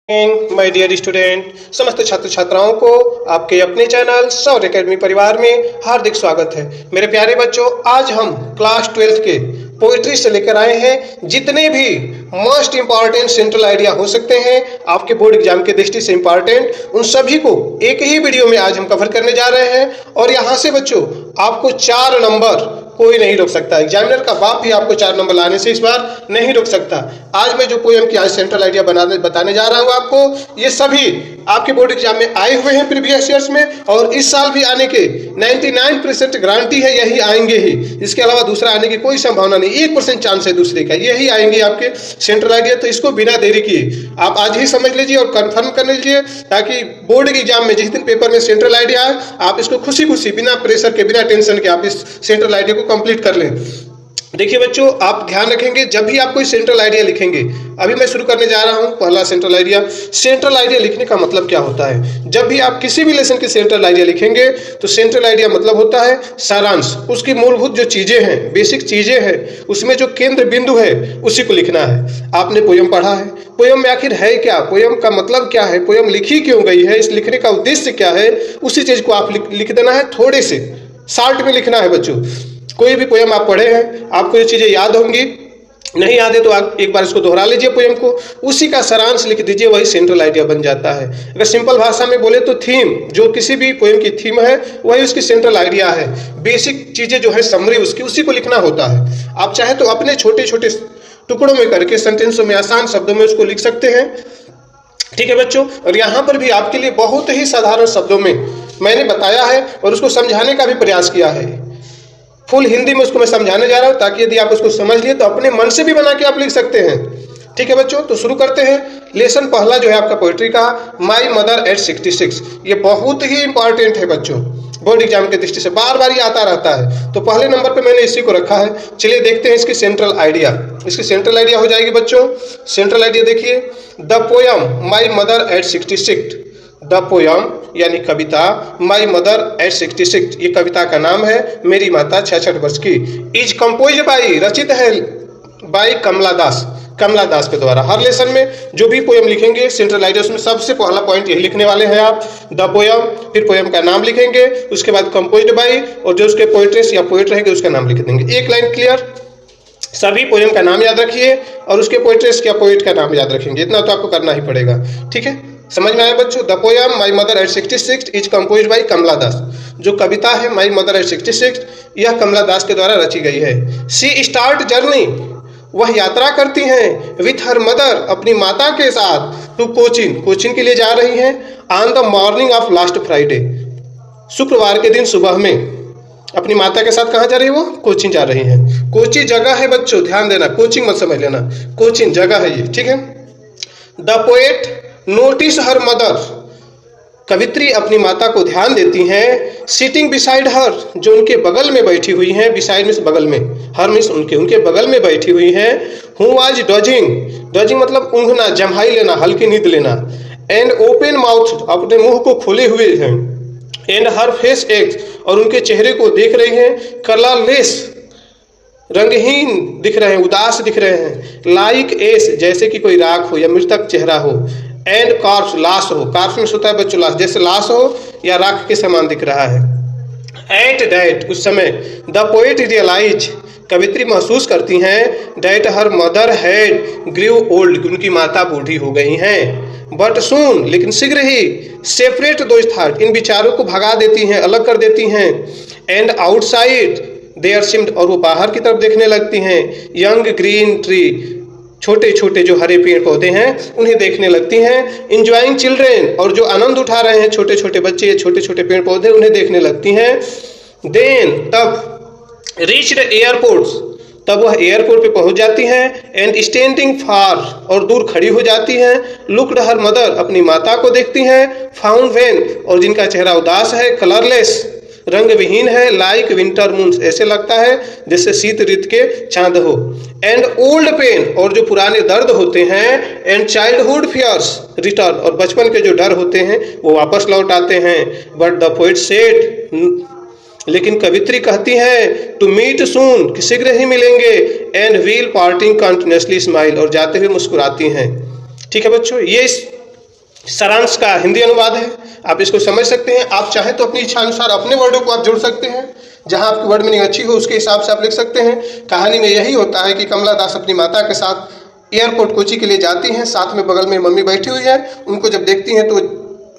My dear student, समस्त छात्र छात्राओं को आपके अपने चैनल सौर एकेडमी परिवार में हार्दिक स्वागत है। मेरे प्यारे बच्चों, आज हम क्लास 12 के पोइट्री से लेकर आए हैं जितने भी मोस्ट इंपॉर्टेंट सेंट्रल आइडिया हो सकते हैं आपके बोर्ड एग्जाम के दृष्टि से इंपॉर्टेंट, उन सभी को एक ही वीडियो में आज हम कवर करने जा रहे हैं। और यहाँ से बच्चों आपको 4 नंबर कोई नहीं रोक सकता। एग्जामिनर का बाप भी आपको 4 नंबर लाने से इस बार नहीं रोक सकता। आज मैं जो पोएम की आज सेंट्रल आइडिया बताने जा रहा हूँ आपको, ये सभी आपके बोर्ड एग्जाम में आए हुए हैं प्रीवियस ईयर्स में, और इस साल भी आने के 99% गारंटी है यही आएंगे ही। इसके अलावा दूसरा आने की कोई संभावना नहीं, 1% चांस है दूसरे का, यही आएंगे आपके सेंट्रल आइडिया। तो इसको बिना देरी किए आप आज ही समझ लीजिए और कंफर्म कर लीजिए, ताकि बोर्ड के एग्जाम में जिस दिन पेपर में सेंट्रल आइडिया आए आप इसको खुशी खुशी बिना प्रेशर के बिना टेंशन के आप इस सेंट्रल आइडिया को कंप्लीट कर लें। देखिए बच्चों, आप ध्यान रखेंगे जब भी आप कोई सेंट्रल आइडिया लिखेंगे, अभी मैं शुरू करने जा रहा हूं पहला सेंट्रल आइडिया। सेंट्रल आइडिया लिखने का मतलब क्या होता है? जब भी आप किसी भी लेसन के सेंट्रल आइडिया लिखेंगे तो सेंट्रल आइडिया मतलब होता है सारांश, उसकी मूलभूत जो चीजें हैं, बेसिक चीजें हैं, उसमें जो केंद्र बिंदु है उसी को लिखना है। आपने पोयम पढ़ा है, पोयम में आखिर है क्या, पोयम का मतलब क्या है, पोयम लिखी क्यों गई है, इस लिखने का उद्देश्य क्या है, उसी चीज को आप लिख देना है। थोड़े से शार्ट में लिखना है बच्चों। कोई भी पोयम आप पढ़े हैं, आपको ये चीजें याद होंगी, नहीं याद है तो आप एक बार इसको दोहरा लीजिए पोयम को, उसी का सारांश लिख दीजिए, वही सेंट्रल आइडिया बन जाता है। अगर सिंपल भाषा में बोले तो थीम, जो किसी भी पोयम की थीम है वही उसकी सेंट्रल आइडिया है। बेसिक चीजें जो है समरी उसकी, उसी को लिखना होता है। आप चाहे तो अपने छोटे छोटे टुकड़ों में करके सेंटेंसों में आसान शब्दों में उसको लिख सकते हैं, ठीक है बच्चों। और यहाँ पर भी आपके लिए बहुत ही साधारण शब्दों में मैंने बताया है और उसको समझाने का भी प्रयास किया है। फुल हिंदी में उसको मैं समझाने जा रहा हूं, ताकि यदि आप उसको समझ लिए तो अपने मन से भी बना के आप लिख सकते हैं, ठीक है बच्चों। तो शुरू करते हैं। लेसन पहला जो है आपका पोइट्री का, माई मदर एट 66। ये बहुत ही इंपॉर्टेंट है बच्चों, बोर्ड एग्जाम के दृष्टि से बार बार ये आता रहता है, तो पहले नंबर पे मैंने इसी को रखा है। चलिए देखते हैं इसकी सेंट्रल आइडिया। इसकी सेंट्रल आइडिया हो जाएगी बच्चों, सेंट्रल आइडिया देखिए, the poem my mother at 66। The poem यानी कविता, माई मदर एट 66, ये कविता का नाम है, मेरी माता 66 वर्ष की। इज कंपोज बाई, रचित है बाई कमला दास, कमला दास के द्वारा। हर लेसन में जो भी पोयम लिखेंगे सेंट्रल आइडिया, उसमें सबसे पहला पॉइंट यही लिखने वाले हैं आप, द पोयम, फिर पोयम का नाम लिखेंगे, उसके बाद कंपोज्ड बाई, और जो उसके पोइट्रेस या पोइट रहेंगे उसका नाम लिख देंगे। एक लाइन क्लियर। सभी पोयम का नाम याद रखिए और उसके पोइट्रेस या पोइट का नाम याद रखेंगे, इतना तो आपको करना ही पड़ेगा, ठीक है। समझ में आया बच्चों? The poem my mother at 66 is composed by Kamala Das. जो कविता है माई मदर एट 66, यह कमला दास के द्वारा रची गई है। सी स्टार्ट जर्नी, वह यात्रा करती हैं, विथ हर मदर, अपनी माता के साथ, टू कोचिन, कोचिन के लिए जा रही हैं, on the morning of last Friday, शुक्रवार के दिन सुबह में अपनी माता के साथ कहाँ जा रही है वो? कोचिन जा रही हैं। कोची जगह है बच्चों, ध्यान देना, कोचिंग मत समझ लेना, कोचिन जगह है ये, ठीक है। The poet notice her mother, कवित्री अपनी माता को ध्यान देती हैं, सिटिंग बिसाइड हर, जो उनके बगल में बैठी हुई हैं, बिसाइड मीन्स बगल में, हर मीन्स उनके बगल में बैठी हुई हैं, हु वाज डॉजिंग, डॉजिंग मतलब ऊँघना, जम्हाई लेना, हल्की नींद लेना, एंड ओपन माउथ, अपने मुंह को खोले हुए हैं, एंड हर फेस एक्स, और उनके चेहरे को देख रही हैं, कलरलेस, रंगहीन दिख रहे हैं, उदास दिख रहे हैं, लाइक एस, जैसे कि कोई राख हो या मृतक चेहरा हो, एंड कॉर्प्स, लाश हो, कॉर्प्स में होता है बच्चों लाश, जैसे लाश हो या राख के समान दिख रहा है। एट दैट, उस समय, द पोएट रियलाइज, कवित्री महसूस करती हैं, दैट हर मदर हैड ग्रीव ओल्ड, उनकी माता बूढ़ी हो गई हैं, बट सून, लेकिन शीघ्र ही, सेपरेट दोज थॉट, इन विचारों को भगा देती हैं, अलग कर देती हैं, एंड आउटसाइड देयर सीम्ड, और वो बाहर की तरफ देखने लगती हैं, यंग ग्रीन ट्री, छोटे छोटे जो हरे पेड़ पौधे हैं उन्हें देखने लगती हैं, इंजॉइंग चिल्ड्रेन, और जो आनंद उठा रहे हैं छोटे छोटे बच्चे, छोटे छोटे पेड़ पौधे, उन्हें देखने लगती हैं। देन, तब, रीच्ड एयरपोर्ट्स, तब वह एयरपोर्ट पे पहुंच जाती हैं, एंड स्टैंडिंग फार, और दूर खड़ी हो जाती हैं, लुक्ड हर मदर, अपनी माता को देखती हैं, फाउंड वेन, और जिनका चेहरा उदास है, कलरलेस, रंग विहीन है, लाइक विंटर मून्स, ऐसे लगता है जैसे शीत ऋतु के चांद हो, एंड ओल्ड पेन, और जो पुराने दर्द होते हैं, एंड चाइल्डहुड फियर्स रिटर्न, और बचपन के जो डर होते हैं वो वापस लौट आते हैं। बट द पोएट सेड, लेकिन कवित्री कहती हैं, टू मीट सून, कि शीघ्र ही मिलेंगे, and while parting continuously smile, और जाते हुए मुस्कुराती हैं, ठीक है बच्चों। ये सारांश का हिंदी अनुवाद है। आप इसको समझ सकते हैं। आप चाहें तो अपनी इच्छा अनुसार अपने वर्डों को आप जोड़ सकते हैं, जहां आपकी वर्ड मीनिंग अच्छी हो उसके हिसाब से आप लिख सकते हैं। कहानी में यही होता है कि कमला दास अपनी माता के साथ एयरपोर्ट कोची के लिए जाती हैं। साथ में बगल में मम्मी बैठी हुई है। उनको जब देखती हैं तो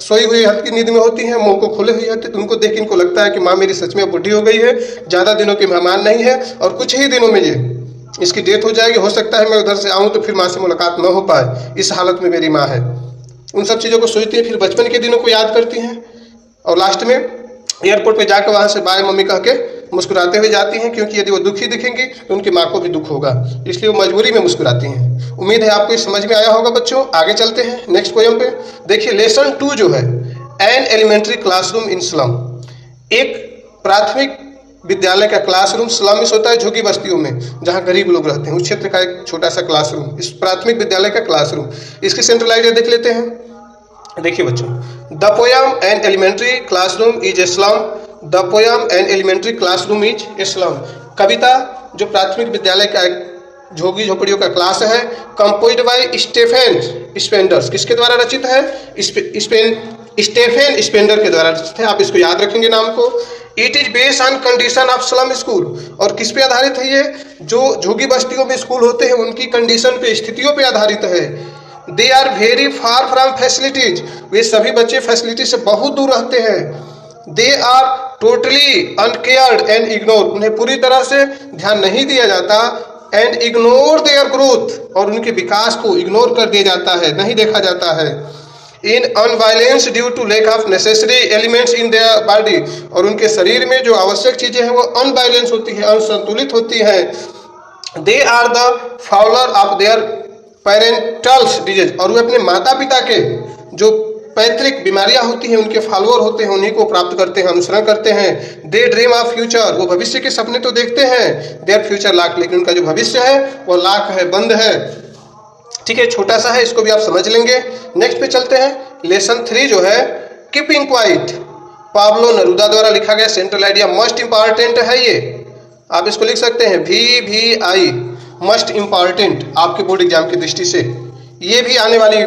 सोई हुई हल्की नींद में होती हैं, मुंह को खोले हुए होते, तो उनको देख के इनको लगता है कि माँ मेरी सच में बुढ़ी हो गई है, ज़्यादा दिनों की मेहमान नहीं है और कुछ ही दिनों में ये इसकी डेथ हो जाएगी। हो सकता है मैं उधर से आऊँ तो फिर माँ से मुलाकात न हो पाए, इस हालत में मेरी माँ है। उन सब चीज़ों को सोचती हैं, फिर बचपन के दिनों को याद करती हैं और लास्ट में एयरपोर्ट पे जाकर वहाँ से बाय मम्मी कह के मुस्कुराते हुए जाती हैं, क्योंकि यदि वो दुखी दिखेंगी तो उनकी माँ को भी दुख होगा, इसलिए वो मजबूरी में मुस्कुराती हैं। उम्मीद है आपको समझ में आया होगा बच्चों। आगे चलते हैं नेक्स्ट पोएम पे। देखिए लेसन 2 जो है, an elementary classroom in slum. एक प्राथमिक विद्यालय का क्लासरूम स्लम में होता है, झुग्गी बस्तियों में जहाँ गरीब लोग रहते हैं, उस क्षेत्र का एक छोटा सा क्लासरूम, इस प्राथमिक विद्यालय का क्लासरूम। इसकी सेंट्रल आइडिया देख लेते हैं। देखिए बच्चों, the poem an elementary classroom is a slum. The poem an elementary classroom is a slum. कविता जो प्राथमिक विद्यालय का एक झोगी झोपड़ियों का क्लास है, कंपोज्ड बाय स्टेफेन स्पेंडर। किसके द्वारा रचित है? स्टेफेन स्पेंडर के द्वारा रचित है। आप इसको याद रखेंगे नाम को। It is based on condition of slum school. और किस पे आधारित है ये? जो झुग्गी बस्तियों में स्कूल होते हैं उनकी कंडीशन पे, स्थितियों पे आधारित है। They are very far from facilities. वे सभी बच्चे फैसिलिटी से बहुत दूर रहते हैं। They are totally uncared and ignore. उन्हें पूरी तरह से ध्यान नहीं दिया जाता। And ignore their growth. और उनके विकास को इग्नोर कर दिया जाता है, नहीं देखा जाता है। In unviolence due to lack of necessary elements in their body. और उनके शरीर में जो आवश्यक चीजें हैं वो अनवायलेंस होती है, अनसंतुलित होती हैं। They are the follower of their parentals disease. और वे अपने माता पिता के जो पैतृक बीमारियां होती हैं उनके फॉलोअर होते हैं, उन्हीं को प्राप्त करते हैं, अनुसरण करते हैं। दे ड्रीम ऑफ फ्यूचर। वो भविष्य के सपने तो देखते हैं, देयर फ्यूचर लाक, लेकिन उनका जो भविष्य है वो लाक है, बंद है। ठीक है, छोटा सा है, इसको भी आप समझ लेंगे। नेक्स्ट पे चलते हैं। लेसन 3 जो है, कीपिंग क्वाइट। पाब्लो नेरुदा द्वारा लिखा गया सेंट्रल आइडिया मोस्ट इंपॉर्टेंट है ये। आप इसको लिख सकते हैं VVI, मस्ट इंपॉर्टेंट, आपके बोर्ड एग्जाम की दृष्टि से। ये भी आने वाली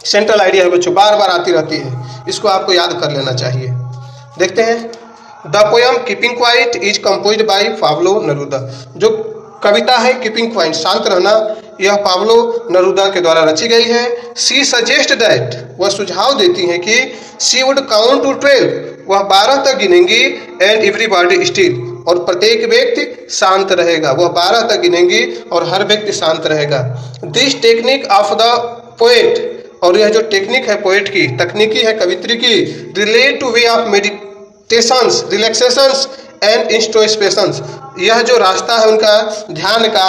सेंट्रल आइडिया है बच्चों, बार बार आती रहती है, इसको आपको याद कर लेना चाहिए। देखते हैं। The poem keeping quiet is composed bye Pablo Neruda. जो कविता है कीपिंग क्वाइट, शांत रहना, यह पाब्लो नेरुदा के द्वारा रची गई है। सी सजेस्ट दैट, वह सुझाव देती हैं कि शी वुड काउंट टू 12, वह 12 तक गिनेंगी। एंड एवरीबॉडी स्टिल, और प्रत्येक व्यक्ति शांत रहेगा। वह 12 तक गिनेंगी और हर व्यक्ति शांत रहेगा। This technique of the poet, और यह जो टेक्निक है पोएट की, तकनीकी है कवित्री की, relate to way of meditations, relaxations and introspections. यह जो रास्ता है उनका ध्यान का,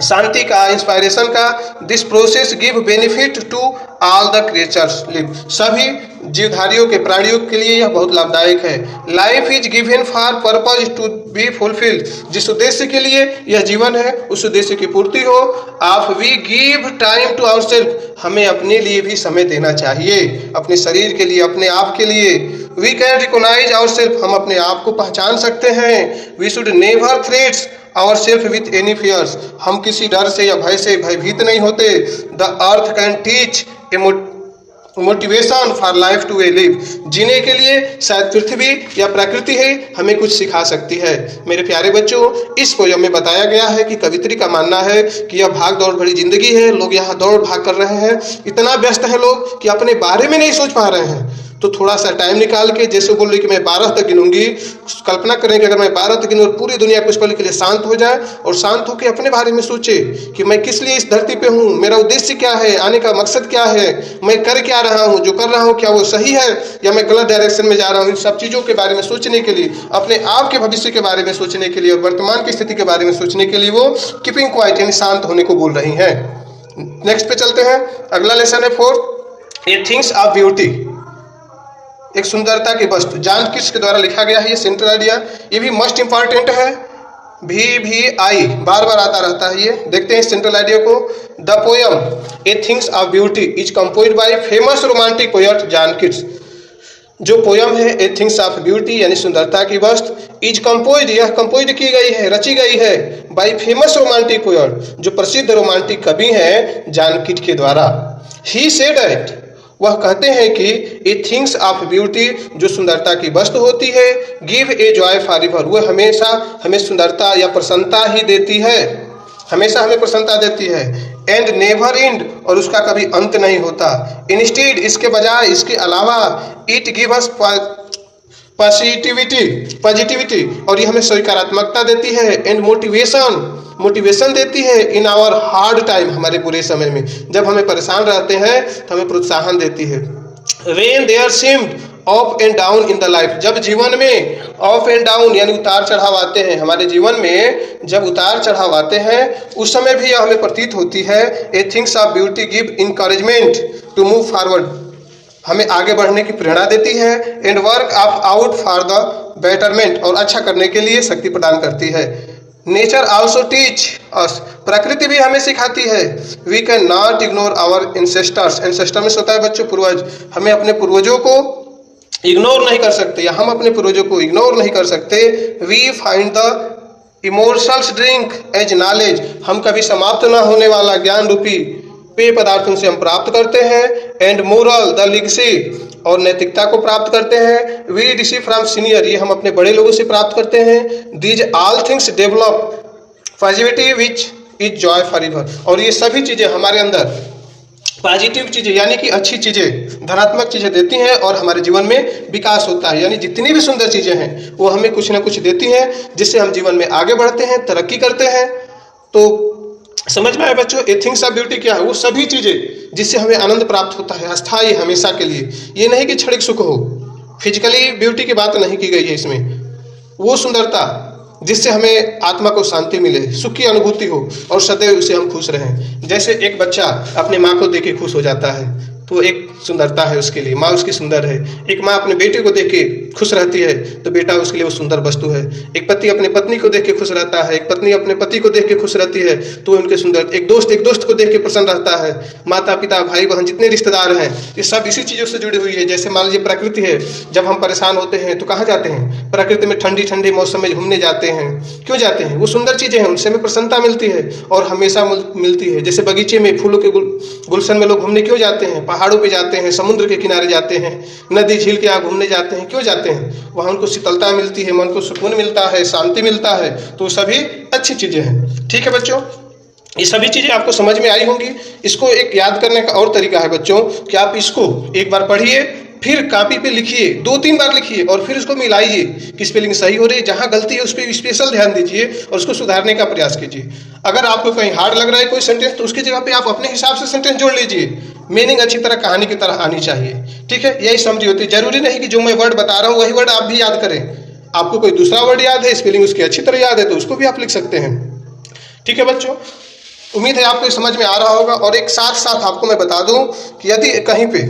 शांति का, इंस्पायरेशन का, this process give benefit to all the creatures live. सभी जीवधारियों के, प्राणियों के लिए यह बहुत लाभदायक है। Life is given for purpose to be fulfilled. जिस उद्देश्य के लिए यह जीवन है उस उद्देश्य की पूर्ति हो। आप we give time to ourselves, हमें अपने लिए भी समय देना चाहिए, अपने शरीर के लिए, अपने आप के लिए। वी कैन रिकॉग्नाइज आवरसेल्फ, हम अपने आप को पहचान सकते हैं। We should never threats ourselves with any fears, हम किसी डर से या भय से भयभीत नहीं होते। The earth can teach a motivation for life to a live, जीने के लिए शायद पृथ्वी या प्रकृति है हमें कुछ सिखा सकती है। मेरे प्यारे बच्चों, इस पोयम में बताया गया है कि कवित्री का मानना है कि यह भाग दौड़ भरी जिंदगी है, लोग यहाँ दौड़ भाग कर रहे हैं, इतना व्यस्त है लोग कि अपने बारे में नहीं सोच पा रहे हैं। तो थोड़ा सा टाइम निकाल के, जैसे बोल रही कि मैं 12 तक गिनूंगी, कल्पना करें कि अगर मैं 12 तक गिनूं और पूरी दुनिया कुछ पल के लिए शांत हो जाए और शांत होकर अपने बारे में सोचे कि मैं किस लिए इस धरती पे हूँ, मेरा उद्देश्य क्या है, आने का मकसद क्या है, मैं कर क्या रहा हूँ, जो कर रहा हूँ क्या वो सही है या मैं गलत डायरेक्शन में जा रहा हूँ। इन सब चीज़ों के बारे में सोचने के लिए, अपने आप के भविष्य के बारे में सोचने के लिए और वर्तमान की स्थिति के बारे में सोचने के लिए वो कीपिंग क्वाइट यानी शांत होने को बोल रही हैं। नेक्स्ट पे चलते हैं। अगला लेसन है 4, ए थिंग्स ऑफ ब्यूटी, एक सुंदरता की वस्तु। जॉन कीट्स के द्वारा लिखा गया है ये सेंट्रल आइडिया। ये भी मोस्ट इंपॉर्टेंट है, VVI, बार बार आता रहता है ये। देखते हैं सेंट्रल आइडिया को। The poem A things of beauty is composed bye famous romantic poet John Keats. जो पोयम है ए थिंग्स ऑफ ब्यूटी यानी सुंदरता की वस्तु, इज कंपोज्ड, यह कंपोज्ड की गई है, रची गई है, बाय फेमस रोमांटिक पोएट, जो प्रसिद्ध रोमांटिक कवि हैं जॉन कीट्स के द्वारा। ही सेड दैट, वह कहते हैं कि ए थिंग्स ऑफ ब्यूटी, जो सुंदरता की वस्तु होती है, गिव ए जॉय फॉरएवर, वह हमेशा हमें सुंदरता या प्रसन्नता ही देती है, हमेशा हमें प्रसन्नता देती है। एंड नेवर एंड, और उसका कभी अंत नहीं होता। इंस्टेड, इसके बजाय, इसके अलावा, इट गिव अस पॉजिटिविटी, और ये हमें सकारात्मकता देती है। एंड मोटिवेशन देती है इन आवर हार्ड टाइम, हमारे बुरे समय में जब हमें परेशान रहते हैं तो हमें प्रोत्साहन देती है। When there seemed up and down in the life, जब जीवन में अप एंड डाउन यानी उतार चढ़ाव आते हैं, हमारे जीवन में जब उतार चढ़ाव आते हैं उस समय भी यह हमें प्रतीत होती है। A things of beauty give encouragement to move forward, हमें आगे बढ़ने की प्रेरणा देती है। And work of out for the betterment, और अच्छा करने के लिए शक्ति प्रदान करती है। नेचर ऑल्सो टीच अस, प्रकृति भी हमें सिखाती है। We can not ignore our ancestors, ancestor में होता है बच्चों पूर्वज, हमें अपने पूर्वजों को इग्नोर नहीं कर सकते, या हम अपने पूर्वजों को इग्नोर नहीं कर सकते। We find the immortals drink as knowledge, हम कभी समाप्त न होने वाला ज्ञान रूपी पेय पदार्थों से हम प्राप्त करते हैं। एंड मोरल द लिगसी, और नैतिकता को प्राप्त करते हैं। वी रिसीव फ्रॉम सीनियर, ये हम अपने बड़े लोगों से प्राप्त करते हैं। These all things develop positivity which is Joy forever, और ये सभी चीजें हमारे अंदर पॉजिटिव चीजें यानी कि अच्छी चीजें, धनात्मक चीजें देती हैं और हमारे जीवन में विकास होता है। यानी जितनी भी सुंदर चीजें हैं वो हमें कुछ ना कुछ देती हैं जिससे हम जीवन में आगे बढ़ते हैं, तरक्की करते हैं। तो समझ में आया बच्चों, ए थिंग्स ऑफ ब्यूटी क्या है? वो सभी चीजें जिससे हमें आनंद प्राप्त होता है, अस्थायी, हमेशा के लिए। ये नहीं कि क्षणिक सुख हो, फिजिकली ब्यूटी की बात नहीं की गई है इसमें। वो सुंदरता जिससे हमें आत्मा को शांति मिले, सुख की अनुभूति हो और सदैव उसे हम खुश रहें। जैसे एक बच्चा अपने माँ को देख के खुश हो जाता है तो एक सुंदरता है उसके लिए, माँ उसकी सुंदर है। एक माँ अपने बेटे को देख के खुश रहती है तो बेटा उसके लिए वो सुंदर वस्तु है। एक पति अपने पत्नी को देख के खुश रहता है, एक पत्नी अपने पति को देख के खुश रहती है तो उनके सुंदर। एक दोस्त को देख के प्रसन्न रहता है। माता पिता भाई बहन जितने रिश्तेदार हैं ये सब इसी चीज़ों से जुड़ी हुई है। जैसे मान लीजिए प्रकृति है, जब हम परेशान होते हैं तो कहाँ जाते हैं? प्रकृति में ठंडी ठंडी मौसम में घूमने जाते हैं। क्यों जाते हैं? वो सुंदर चीज़ें हैं, उनसे हमें प्रसन्नता मिलती है और हमेशा मिलती है। जैसे बगीचे में फूलों के गुलशन में लोग घूमने क्यों जाते हैं? पहाड़ों पे जाते हैं, समुद्र के किनारे जाते हैं, नदी झील के यहाँ घूमने जाते हैं। क्यों जाते हैं? वहाँ उनको शीतलता मिलती है, मन को सुकून मिलता है, शांति मिलता है। तो सभी अच्छी चीजें हैं। ठीक है बच्चों, ये सभी चीजें आपको समझ में आई होंगी। इसको एक याद करने का और तरीका है बच्चों कि आप इसको एक बार पढ़िए, फिर कॉपी पे लिखिए, 2-3 बार लिखिए और फिर उसको मिलाइए कि स्पेलिंग सही हो रही है। जहाँ गलती है उस पर स्पेशल ध्यान दीजिए और उसको सुधारने का प्रयास कीजिए। अगर आपको कहीं हार्ड लग रहा है कोई सेंटेंस तो उसकी जगह पे आप अपने हिसाब से सेंटेंस जोड़ लीजिए। मीनिंग अच्छी तरह कहानी की तरह आनी चाहिए। ठीक है, यही समझी होती है। जरूरी नहीं कि जो मैं वर्ड बता रहा हूँ वही वर्ड आप भी याद करें। आपको कोई दूसरा वर्ड याद है, स्पेलिंग उसकी अच्छी तरह याद है तो उसको भी आप लिख सकते हैं। ठीक है बच्चों, उम्मीद है आपको समझ में आ रहा होगा। और एक साथ साथ आपको मैं बता दूं कि यदि कहीं पे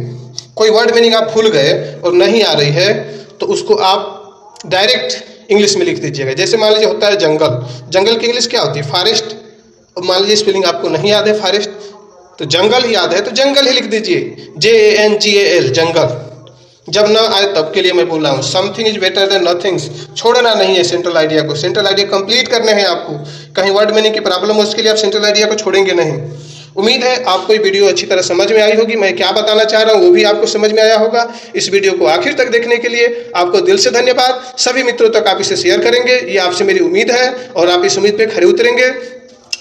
कोई वर्ड मीनिंग आप भूल गए और नहीं आ रही है तो उसको आप डायरेक्ट इंग्लिश में लिख दीजिएगा। जैसे मान लीजिए होता है जंगल, जंगल की इंग्लिश क्या होती है? फॉरेस्ट। और मान लीजिए स्पेलिंग आपको नहीं याद है फॉरेस्ट, तो जंगल ही याद है तो जंगल ही लिख दीजिए, JANGAL, जंगल। जब ना आए तब के लिए मैं बोल रहा हूँ, something is better than nothings. छोड़ना नहीं है सेंट्रल आइडिया को, सेंट्रल आइडिया कंप्लीट करने हैं आपको। कहीं वर्ड मीनिंग की प्रॉब्लम हो उसके लिए आप सेंट्रल आइडिया को छोड़ेंगे नहीं। उम्मीद है आपको ये वीडियो अच्छी तरह समझ में आई होगी। मैं क्या बताना चाह रहा हूँ वो भी आपको समझ में आया होगा। इस वीडियो को आखिर तक देखने के लिए आपको दिल से धन्यवाद। सभी मित्रों तक आप इसे शेयर करेंगे, ये आपसे मेरी उम्मीद है और आप इस उम्मीद पे खरे उतरेंगे।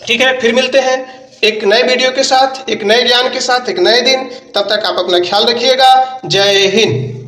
ठीक है, फिर मिलते हैं एक नए वीडियो के साथ, एक नए ज्ञान के साथ, एक नए दिन। तब तक आप अपना ख्याल रखिएगा। जय हिंद।